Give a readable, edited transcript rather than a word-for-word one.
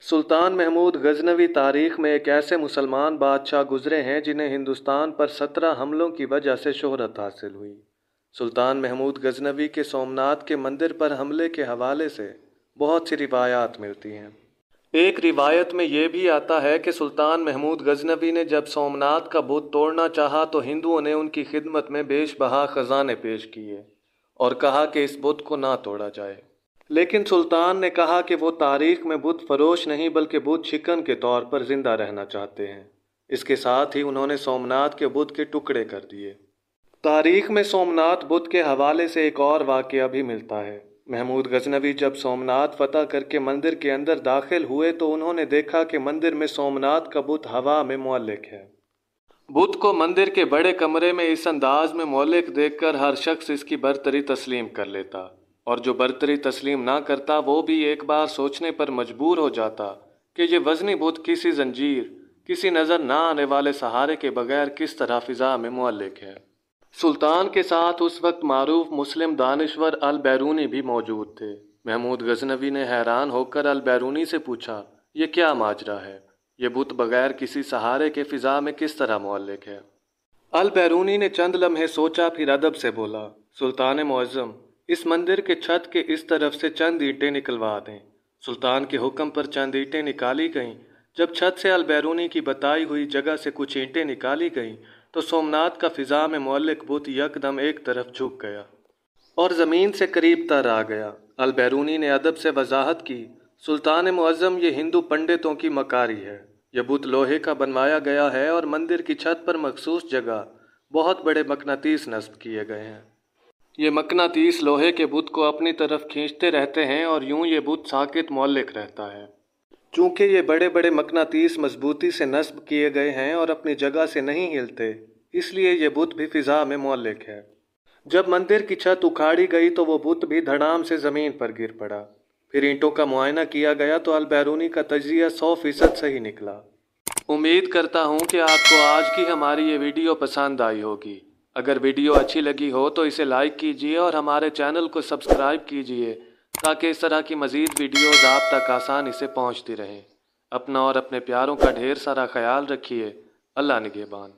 सुल्तान महमूद गजनवी तारीख में एक ऐसे मुसलमान बादशाह गुजरे हैं जिन्हें हिंदुस्तान पर 17 हमलों की वजह से शोहरत हासिल हुई। सुल्तान महमूद गजनवी के सोमनाथ के मंदिर पर हमले के हवाले से बहुत सी रिवायात मिलती हैं। एक रिवायत में ये भी आता है कि सुल्तान महमूद गजनवी ने जब सोमनाथ का बुत तोड़ना चाहा तो हिंदुओं ने उनकी खिदमत में बेशबहा खजाने पेश किए और कहा कि इस बुत को ना तोड़ा जाए। लेकिन सुल्तान ने कहा कि वो तारीख में बुत फरोश नहीं बल्कि बुत शिकन के तौर पर जिंदा रहना चाहते हैं। इसके साथ ही उन्होंने सोमनाथ के बुत के टुकड़े कर दिए। तारीख में सोमनाथ बुत के हवाले से एक और वाक़या भी मिलता है। महमूद गजनवी जब सोमनाथ फतह करके मंदिर के अंदर दाखिल हुए तो उन्होंने देखा कि मंदिर में सोमनाथ का बुत हवा में मुअल्लिक है। बुत को मंदिर के बड़े कमरे में इस अंदाज में मुअल्लिक देखकर हर शख्स इसकी बरतरी तस्लीम कर लेता, और जो बरतरी तस्लीम ना करता वो भी एक बार सोचने पर मजबूर हो जाता कि ये वज़नी बुत किसी जंजीर, किसी नज़र ना आने वाले सहारे के बगैर किस तरह फ़िज़ा में मुअल्लिक है। सुल्तान के साथ उस वक्त मारूफ मुस्लिम दानिश्वर अल बैरूनी भी मौजूद थे। महमूद गजनवी ने हैरान होकर अल बैरूनी से पूछा, ये क्या माजरा है? ये बुत बगैर किसी सहारे के फ़िज़ा में किस तरह मुअल्लिक है? अल बैरूनी ने चंद लम्हे सोचा, फिर अदब से बोला, सुल्तान मुअज़्ज़म, इस मंदिर के छत के इस तरफ से चंद ईंटें निकलवा दें। सुल्तान के हुक्म पर चंद ईंटें निकाली गईं। जब छत से अल बैरूनी की बताई हुई जगह से कुछ ईंटें निकाली गईं तो सोमनाथ का फ़िज़ा में मुअल्लिक बुत यकदम एक तरफ झुक गया और ज़मीन से करीब तर आ गया। अल बैरूनी ने अदब से वजाहत की, सुल्तान मुअज़्ज़म, ये हिंदू पंडितों की मकारी है। यह बुत लोहे का बनवाया गया है और मंदिर की छत पर मखसूस जगह बहुत बड़े मकनातीस नस्ब किए गए हैं। ये मकनातीस लोहे के बुत को अपनी तरफ खींचते रहते हैं और यूं ये बुत साकित मुअल्लिक रहता है। चूँकि ये बड़े बड़े मकनातीस मजबूती से नस्ब किए गए हैं और अपनी जगह से नहीं हिलते, इसलिए ये बुत भी फ़िज़ा में मुअल्लिक है। जब मंदिर की छत उखाड़ी गई तो वो बुत भी धड़ाम से ज़मीन पर गिर पड़ा। फिर ईंटों का मुआयना किया गया तो अल बैरूनी का तजिया 100% सही निकला। उम्मीद करता हूँ कि आपको आज की हमारी ये वीडियो पसंद आई होगी। अगर वीडियो अच्छी लगी हो तो इसे लाइक कीजिए और हमारे चैनल को सब्सक्राइब कीजिए ताकि इस तरह की मज़ीद वीडियोज़ आप तक आसानी से पहुँचती रहें। अपना और अपने प्यारों का ढेर सारा ख्याल रखिए। अल्लाह निगहबान।